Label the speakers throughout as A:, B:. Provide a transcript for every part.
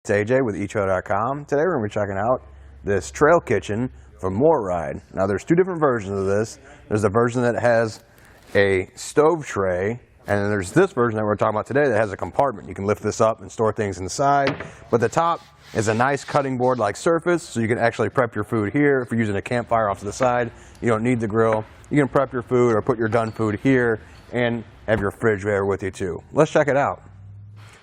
A: It's AJ with etrailer.com. Today we're going to be checking out this trail kitchen from MORryde. Now there's two different versions of this. There's the version that has a stove tray, and then there's this version that we're talking about today that has a compartment. You can lift this up and store things inside, but the top is a nice cutting board like surface, so you can actually prep your food here. If you're using a campfire off to the side, you don't need the grill. You can prep your food or put your done food here and have your fridge there with you too. Let's check it out.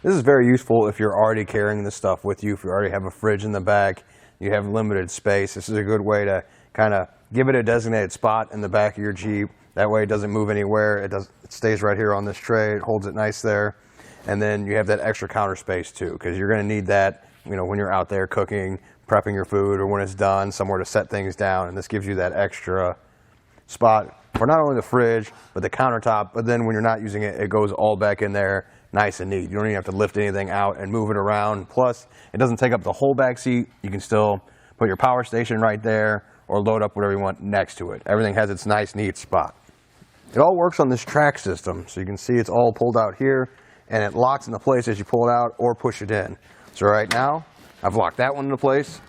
A: This is very useful if you're already carrying this stuff with you, if you already have a fridge in the back, you have limited space. This is a good way to kind of give it a designated spot in the back of your Jeep. That way it doesn't move anywhere. It stays right here on this tray. It holds it nice there. And then you have that extra counter space too, because you're going to need that, you know, when you're out there cooking, prepping your food, or when it's done, somewhere to set things down. And this gives you that extra spot for not only the fridge, but the countertop. But then when you're not using it, it goes all back in there nice and neat. You don't even have to lift anything out and move it around. Plus, it doesn't take up the whole back seat. You can still put your power station right there or load up whatever you want next to it. Everything has its nice, neat spot. It all works on this track system. So you can see it's all pulled out here, and it locks into place as you pull it out or push it in. So right now, I've locked that one into place.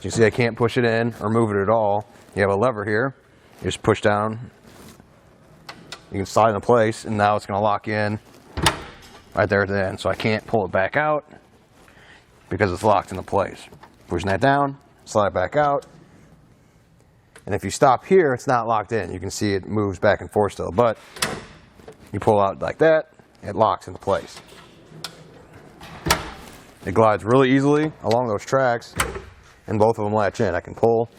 A: You see I can't push it in or move it at all. You have a lever here. You just push down. You can slide into place, and now it's going to lock in right there at the end. So I can't pull it back out because it's locked into place. Pushing that down, slide it back out. And if you stop here, it's not locked in. You can see it moves back and forth still. But you pull out like that, it locks into place. It glides really easily along those tracks, and both of them latch in. I can pull,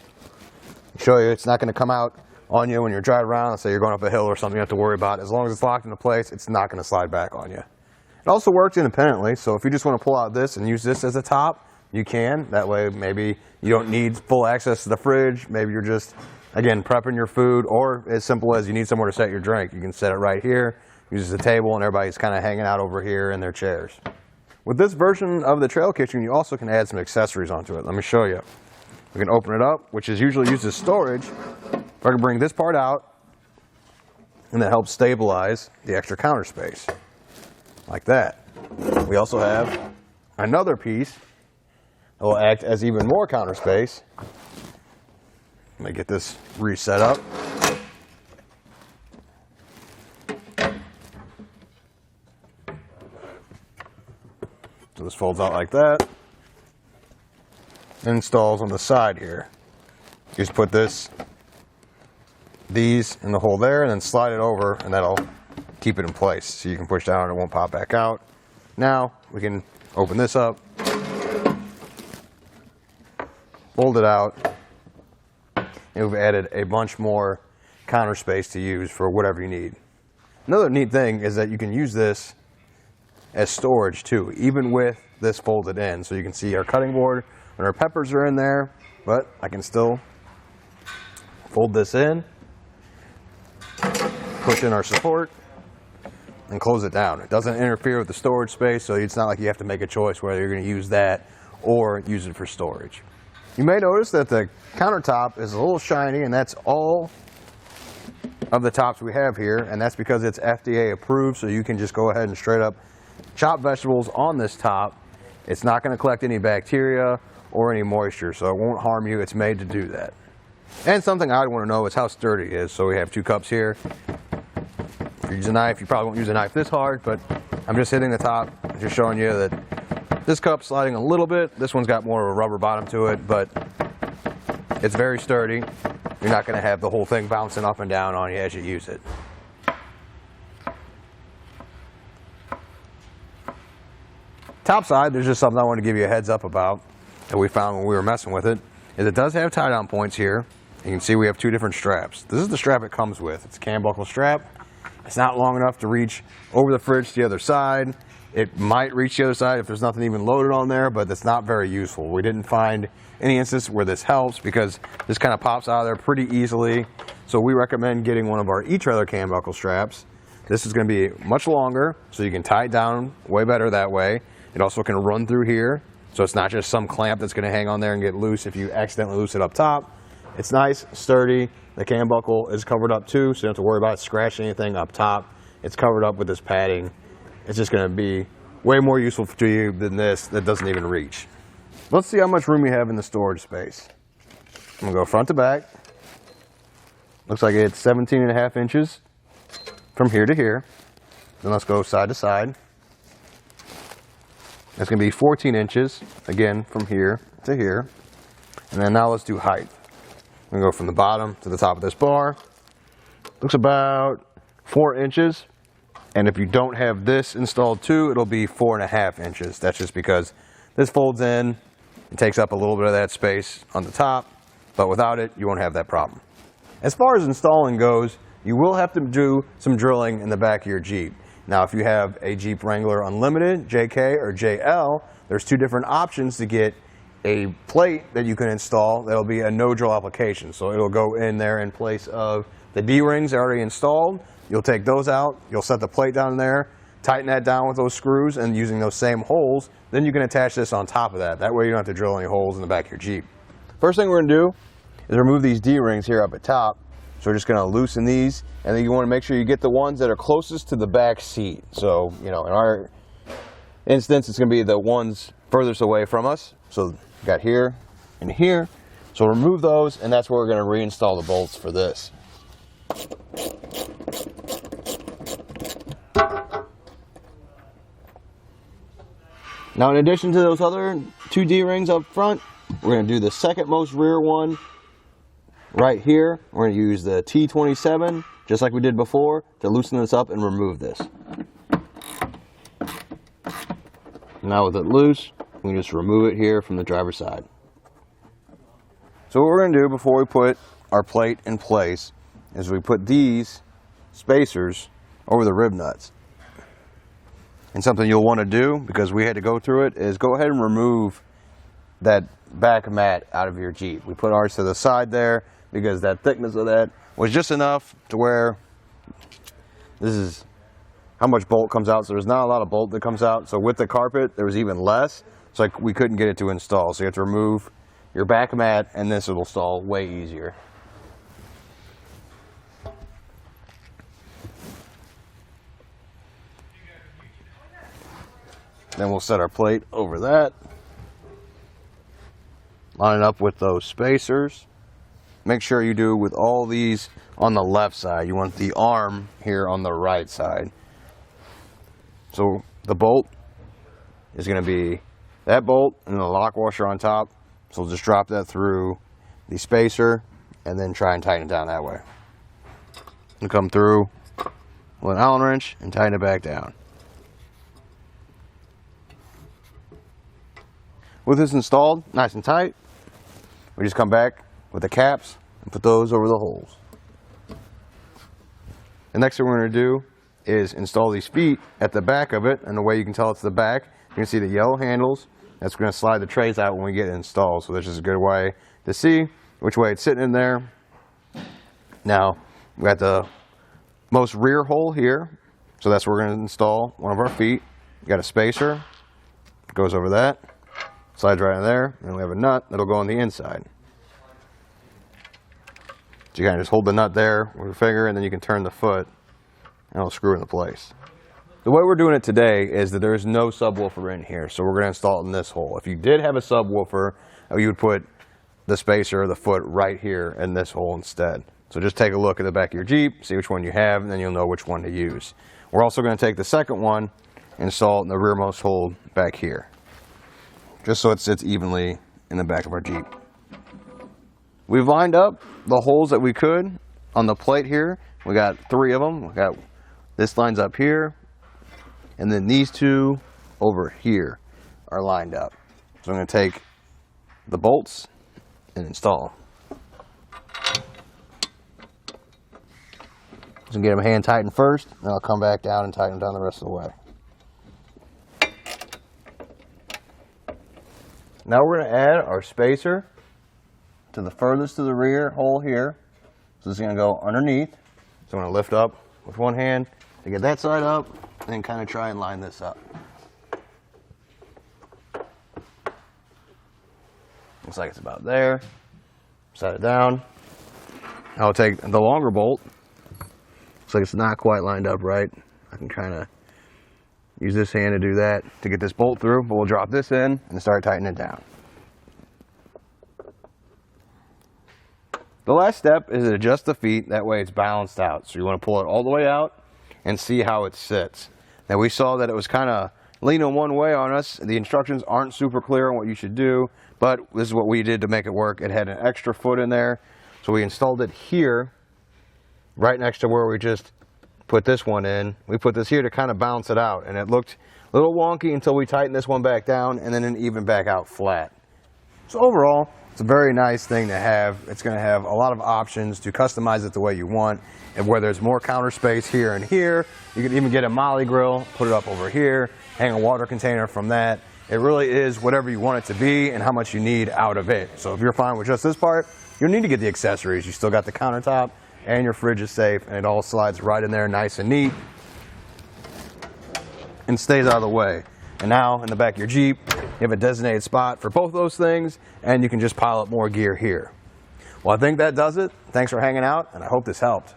A: show you, it's not going to come out on you when you're driving around. Let's say you're going up a hill or something you have to worry about. As long as it's locked into place, it's not going to slide back on you. It also works independently, so if you just want to pull out this and use this as a top, you can. That way maybe you don't need full access to the fridge. Maybe you're just, again, prepping your food, or as simple as you need somewhere to set your drink. You can set it right here, use the table, and everybody's kind of hanging out over here in their chairs. With this version of the trail kitchen, you also can add some accessories onto it. Let me show you. We can open it up, which is usually used as storage. If I can bring this part out, and that helps stabilize the extra counter space, like that. We also have another piece that will act as even more counter space. Let me get this reset up. So this folds out like that. And installs on the side here. You just put these in the hole there, and then slide it over, and that'll keep it in place. So you can push down and it won't pop back out. Now we can open this up, fold it out, and we've added a bunch more counter space to use for whatever you need. Another neat thing is that you can use this as storage too, even with this folded in. So you can see our cutting board and our peppers are in there, but I can still fold this in, push in our support, and close it down. It doesn't interfere with the storage space, so it's not like you have to make a choice whether you're going to use that or use it for storage. You may notice that the countertop is a little shiny, and that's all of the tops we have here, and that's because it's FDA approved, so you can just go ahead and straight up chop vegetables on this top. It's not going to collect any bacteria or any moisture, so it won't harm you. It's made to do that. And something I want to know is how sturdy it is. So we have two cups here. If you use a knife, you probably won't use a knife this hard, but I'm just hitting the top, just showing you that this cup's sliding a little bit. This one's got more of a rubber bottom to it, but it's very sturdy. You're not going to have the whole thing bouncing up and down on you as you use it. Top side, there's just something I want to give you a heads up about that we found when we were messing with it, is it does have tie-down points here. You can see we have two different straps. This is the strap it comes with. It's a cam buckle strap. It's not long enough to reach over the fridge to the other side. It might reach the other side if there's nothing even loaded on there, but it's not very useful. We didn't find any instance where this helps because this kind of pops out of there pretty easily. So we recommend getting one of our etrailer cam buckle straps. This is going to be much longer, so you can tie it down way better that way. It also can run through here, so it's not just some clamp that's going to hang on there and get loose if you accidentally loose it up top. It's nice, sturdy. The cam buckle is covered up too, so you don't have to worry about scratching anything up top. It's covered up with this padding. It's just going to be way more useful to you than this that doesn't even reach. Let's see how much room we have in the storage space. I'm gonna go front to back. Looks like it's 17.5 inches from here to here. Then let's go side to side. That's gonna be 14 inches, again, from here to here. And then now let's do height. I'm gonna go from the bottom to the top of this bar. Looks about 4 inches. And if you don't have this installed too, it'll be 4.5 inches. That's just because this folds in, it takes up a little bit of that space on the top, but without it, you won't have that problem. As far as installing goes, you will have to do some drilling in the back of your Jeep. Now, if you have a Jeep Wrangler Unlimited, JK or JL, there's two different options to get a plate that you can install that'll be a no-drill application. So it'll go in there in place of the D-rings already installed. You'll take those out, you'll set the plate down there, tighten that down with those screws, and using those same holes, then you can attach this on top of that. That way you don't have to drill any holes in the back of your Jeep. First thing we're gonna do is remove these D-rings here up at top. So we're just gonna loosen these, and then you wanna make sure you get the ones that are closest to the back seat. So, you know, in our instance, it's gonna be the ones furthest away from us. So got here and here. So remove those, and that's where we're gonna reinstall the bolts for this. Now, in addition to those other two D-rings up front, we're going to do the second most rear one right here. We're going to use the T27, just like we did before, to loosen this up and remove this. Now with it loose, we can just remove it here from the driver's side. So what we're going to do before we put our plate in place is we put these spacers over the rib nuts. And something you'll want to do, because we had to go through it, is go ahead and remove that back mat out of your Jeep. We put ours to the side there because that thickness of that was just enough to where this is how much bolt comes out. So there's not a lot of bolt that comes out. So with the carpet, there was even less. So like we couldn't get it to install. So you have to remove your back mat, and this will install way easier. Then we'll set our plate over that. Line it up with those spacers. Make sure you do with all these on the left side. You want the arm here on the right side. So the bolt is going to be that bolt and the lock washer on top. So we'll just drop that through the spacer and then try and tighten it down that way. And come through with an Allen wrench and tighten it back down. With this installed nice and tight, we just come back with the caps and put those over the holes. The next thing we're going to do is install these feet at the back of it, and the way you can tell it's the back, you can see the yellow handles. That's going to slide the trays out when we get it installed, so that's just a good way to see which way it's sitting in there. Now, we got the most rear hole here, so that's where we're going to install one of our feet. We got a spacer, goes over that. Slides right in there, and we have a nut that'll go on the inside. So you kind of just hold the nut there with your finger, and then you can turn the foot, and it'll screw into place. The way we're doing it today is that there's no subwoofer in here, so we're going to install it in this hole. If you did have a subwoofer, you would put the spacer or the foot right here in this hole instead. So just take a look at the back of your Jeep, see which one you have, and then you'll know which one to use. We're also going to take the second one and install it in the rearmost hole back here, just so it sits evenly in the back of our Jeep. We've lined up the holes that we could on the plate here. We got 3 of them. We got this lines up here, and then these 2 over here are lined up. So I'm going to take the bolts and install them. So get them hand tightened first, and I'll come back down and tighten them down the rest of the way. Now we're going to add our spacer to the furthest to the rear hole here. So this is going to go underneath. So I'm going to lift up with one hand to get that side up, and then kind of try and line this up. Looks like it's about there. Set it down. I'll take the longer bolt. Looks like it's not quite lined up right. I can kind of Use this hand to do that to get this bolt through, but we'll drop this in and start tightening it down. The last step is to adjust the feet, that way it's balanced out. So you want to pull it all the way out and see how it sits. Now we saw that it was kind of leaning one way on us. The instructions aren't super clear on what you should do, but this is what we did to make it work. It had an extra foot in there, so we installed it here, right next to where we just put this one in. We put this here to kind of balance it out, and it looked a little wonky until we tightened this one back down and then it even back out flat. So overall, it's a very nice thing to have. It's going to have a lot of options to customize it the way you want, and where there's more counter space here and here. You can even get a molly grill, put it up over here, hang a water container from that. It really is whatever you want it to be and how much you need out of it. So if you're fine with just this part, you'll need to get the accessories. You still got the countertop and your fridge is safe, and it all slides right in there nice and neat and stays out of the way. And now in the back of your Jeep, you have a designated spot for both those things, and you can just pile up more gear here. Well, I think that does it. Thanks for hanging out, and I hope this helped.